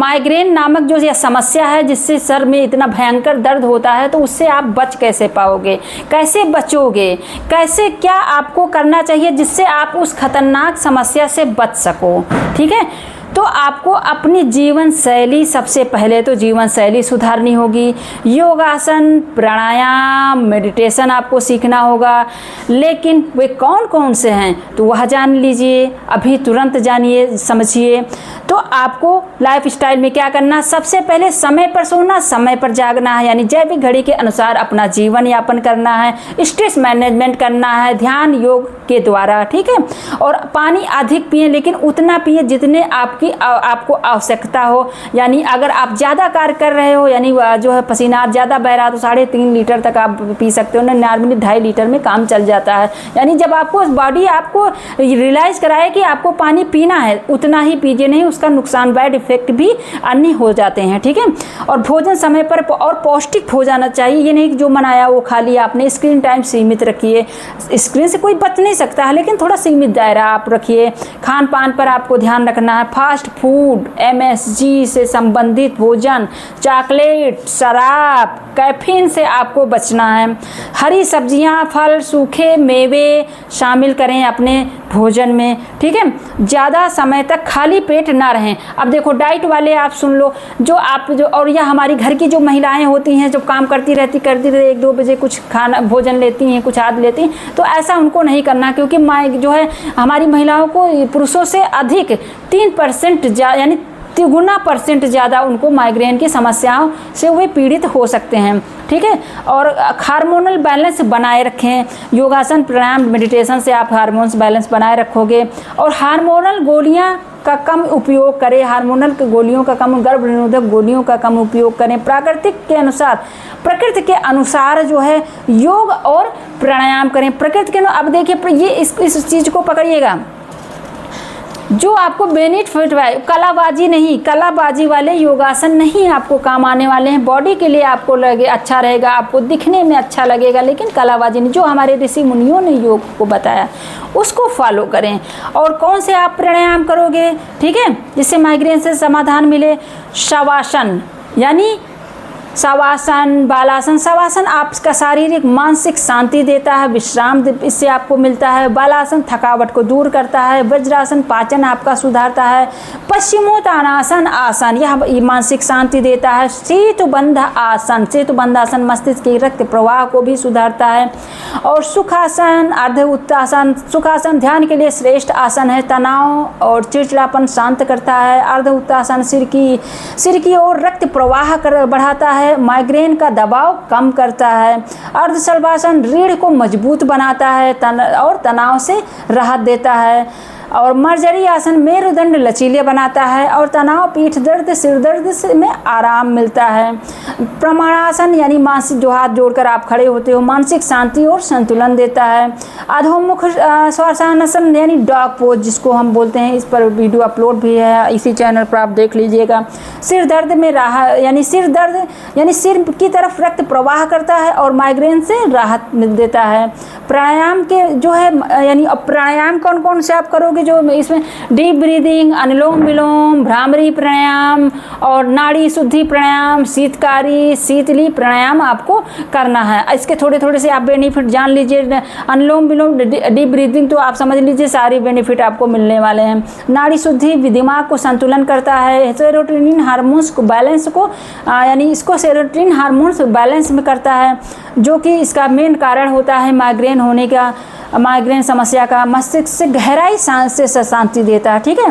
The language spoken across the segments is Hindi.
माइग्रेन नामक जो यह समस्या है जिससे सर में इतना भयंकर दर्द होता है, तो उससे आप बच कैसे पाओगे, कैसे बचोगे, कैसे क्या आपको करना चाहिए जिससे आप उस खतरनाक समस्या से बच सको। ठीक है, तो आपको अपनी जीवन शैली, सबसे पहले तो जीवन शैली सुधारनी होगी। योगासन, प्राणायाम, मेडिटेशन आपको सीखना होगा, लेकिन वे कौन कौन से हैं तो वह जान लीजिए, अभी तुरंत जानिए समझिए। तो आपको लाइफस्टाइल में क्या करना, सबसे पहले समय पर सोना, समय पर जागना है, यानी जैविक घड़ी के अनुसार अपना जीवन यापन करना है। स्ट्रेस मैनेजमेंट करना है ध्यान योग के द्वारा। ठीक है, और पानी अधिक पिए, लेकिन उतना पिए जितने आपको आवश्यकता हो। यानी अगर आप ज़्यादा कार्य कर रहे हो, यानी जो है पसीना ज़्यादा बह रहा है, तो 3.5 लीटर तक आप पी सकते हो। नॉर्मली 2.5 लीटर में काम चल जाता है। यानी जब आपको बॉडी आपको रियलाइज़ कराए कि आपको पानी पीना है, उतना ही पीजिए, नहीं उसका नुकसान, बैड इफेक्ट भी अन्य हो जाते हैं। ठीक है, और भोजन समय पर और पौष्टिक हो जाना चाहिए। ये नहीं कि जो बनाया वो खा लिया आपने। स्क्रीन टाइम सीमित रखिए, स्क्रीन से कोई बच नहीं सकता है, लेकिन थोड़ा सीमित दायरा आप रखिए। खान पान पर आपको ध्यान रखना है। फास्ट फूड, MSG से संबंधित भोजन, चॉकलेट, शराब, कैफीन से आपको बचना है। हरी सब्जियां, फल, सूखे मेवे शामिल करें अपने भोजन में। ठीक है, ज़्यादा समय तक खाली पेट ना रहें। अब देखो डाइट वाले आप सुन लो, जो और यह हमारी घर की जो महिलाएं होती हैं, जो काम करती रहती 1-2 बजे कुछ खाना भोजन लेती हैं, कुछ आदि लेती हैं, तो ऐसा उनको नहीं करना, क्योंकि जो है हमारी महिलाओं को पुरुषों से अधिक 3% यानी 3 ज़्यादा उनको माइग्रेन की समस्याओं से वे पीड़ित हो सकते हैं। ठीक है, और हार्मोनल बैलेंस बनाए रखें। योगासन, प्राणायाम, मेडिटेशन से आप हार्मोन्स बैलेंस बनाए रखोगे। और हार्मोनल गोलियां का कम उपयोग करें, हार्मोनल गोलियों का कम, गर्भ निरोधक गोलियों का कम उपयोग करें। प्रकृति के अनुसार जो है योग और प्राणायाम करें। प्रकृति के अब देखिए ये इस चीज़ को पकड़िएगा, जो आपको बेनिफिट है, कलाबाजी नहीं, कलाबाजी वाले योगासन नहीं आपको काम आने वाले हैं। बॉडी के लिए आपको लगे अच्छा रहेगा, आपको दिखने में अच्छा लगेगा, लेकिन कलाबाजी नहीं। जो हमारे ऋषि मुनियों ने योग को बताया उसको फॉलो करें। और कौन से आप प्राणायाम करोगे, ठीक है, जिससे माइग्रेन से समाधान मिले। शवासन, यानी शवासन, बालासन। शवासन आपका शारीरिक मानसिक शांति देता है, विश्राम इससे आपको मिलता है। बालासन थकावट को दूर करता है। वज्रासन पाचन आपका सुधारता है। पश्चिमोत्तानासन आसन यह मानसिक शांति देता है। सेतुबंध आसन, सेतुबंध आसन मस्तिष्क के रक्त प्रवाह को भी सुधारता है। और सुखासन, अर्ध उत्तासन। सुखासन ध्यान के लिए श्रेष्ठ आसन है, तनाव और चिड़चिड़ापन शांत करता है। अर्ध उत्तासन सिर की ओर रक्त प्रवाह बढ़ाता है, माइग्रेन का दबाव कम करता है। अर्धशलभासन रीढ़ को मजबूत बनाता है और तनाव से राहत देता है। और मर्जरी आसन मेरुदंड लचीले बनाता है और तनाव, पीठ दर्द, सिर दर्द में आराम मिलता है। प्रमाणासन यानी मानसिक, जो हाथ जोड़कर आप खड़े होते हो, मानसिक शांति और संतुलन देता है। अधोमुख श्वासासन यानी डॉग पोज जिसको हम बोलते हैं, इस पर वीडियो अपलोड भी है, इसी चैनल पर आप देख लीजिएगा। सिर दर्द में राहत, यानी सिर की तरफ रक्त प्रवाह करता है और माइग्रेन से राहत मिल देता है। प्राणायाम के जो है, यानी प्राणायाम कौन कौन से आप करोगे, जो इसमें डीप ब्रीदिंग, अनुलोम विलोम, भ्रामरी प्राणायाम और नाड़ी शुद्धि प्राणायाम, शीतली प्राणायाम आपको करना है। इसके थोड़े थोड़े से आप बेनिफिट जान लीजिए। अनुलोम विलोम, डीप ब्रीदिंग तो आप समझ लीजिए सारी बेनिफिट आपको मिलने वाले हैं। नाड़ी शुद्धि दिमाग को संतुलन करता है। सेरोटोनिन हार्मोन्स को बैलेंस को, यानी इसको सेरोटोनिन हार्मोन्स बैलेंस में करता है, जो कि इसका मेन कारण होता है माइग्रेन होने का, माइग्रेन समस्या का। मस्तिष्क से गहराई से शांति देता है। ठीक है,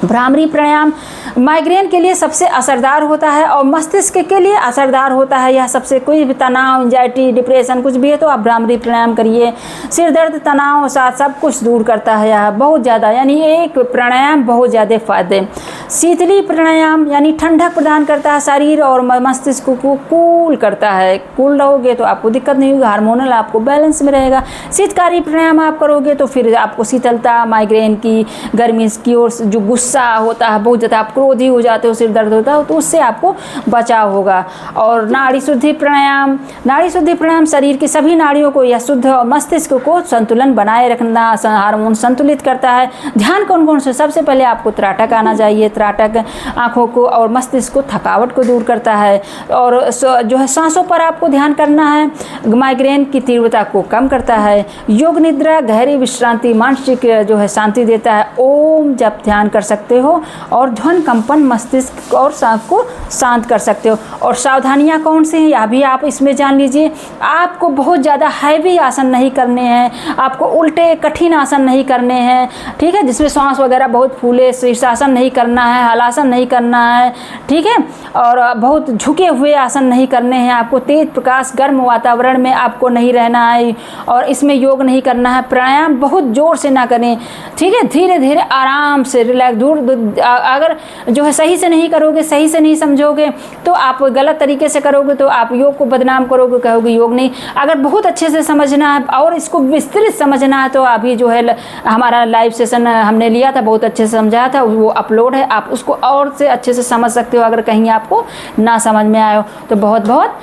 भ्रामरी प्राणायाम माइग्रेन के लिए सबसे असरदार होता है और मस्तिष्क के लिए असरदार होता है। यह सबसे, कोई भी तनाव, एंजाइटी, डिप्रेशन कुछ भी है तो आप भ्रामरी प्राणायाम करिए। सिर दर्द, तनाव साथ सब कुछ दूर करता है यह बहुत ज़्यादा, यानी एक प्राणायाम बहुत ज़्यादा फायदे। शीतली प्राणायाम यानी ठंडक प्रदान करता है, शरीर और मस्तिष्क को कूल करता है। कूल रहोगे तो आपको दिक्कत नहीं होगी, हार्मोनल आपको बैलेंस में रहेगा। शीतकारी प्राणायाम आप करोगे तो फिर आपको शीतलता, माइग्रेन की, गर्मी की ओर जो गुस्सा होता है बहुत ज़्यादा, आप क्रोधी हो जाते हो, सिर दर्द होता है, तो उससे आपको बचाव होगा। और नाड़ी शुद्धि प्राणायाम, नाड़ी शुद्धि प्राणायाम शरीर की सभी नाड़ियों को या शुद्ध और मस्तिष्क को संतुलन बनाए रखना, हार्मोन संतुलित करता है। ध्यान कौन कौन से, सबसे पहले आपको त्राटक आना चाहिए। त्राटक, आँखों को और मस्तिष्क को थकावट को दूर करता है। और जो है सांसों पर आपको ध्यान करना है, माइग्रेन की तीव्रता को कम करता है। योग निद्रा गहरी विश्रांति मानसिक जो है शांति देता है। ओम जप ध्यान कर सकते हो और ध्वन कंपन मस्तिष्क और सांस को शांत कर सकते हो। और सावधानियां कौन सी हैं यह भी आप इसमें जान लीजिए। आपको बहुत ज़्यादा हैवी आसन नहीं करने हैं, आपको उल्टे कठिन आसन नहीं करने हैं, ठीक है, जिसमें सांस वगैरह बहुत फूले, शीर्षासन नहीं करना है, हलासन नहीं करना है, ठीक है, और बहुत झुके हुए आसन नहीं करने हैं। आपको तेज प्रकाश गर्म वातावरण में आपको नहीं रहना है और इसमें योग नहीं करना है। प्राणायाम बहुत जोर से ना करें, ठीक है, धीरे धीरे आराम से रिलैक्स। अगर जो है सही से नहीं करोगे, सही से नहीं समझोगे तो आप गलत तरीके से करोगे तो आप योग को बदनाम करोगे, कहोगे योग नहीं। अगर बहुत अच्छे से समझना है और इसको विस्तृत समझना है तो अभी जो है हमारा लाइव सेशन हमने लिया था, बहुत अच्छे से समझाया था, वो अपलोड है, आप उसको और से अच्छे से समझ सकते हो अगर कहीं आपको ना समझ में आए हो तो। बहुत बहुत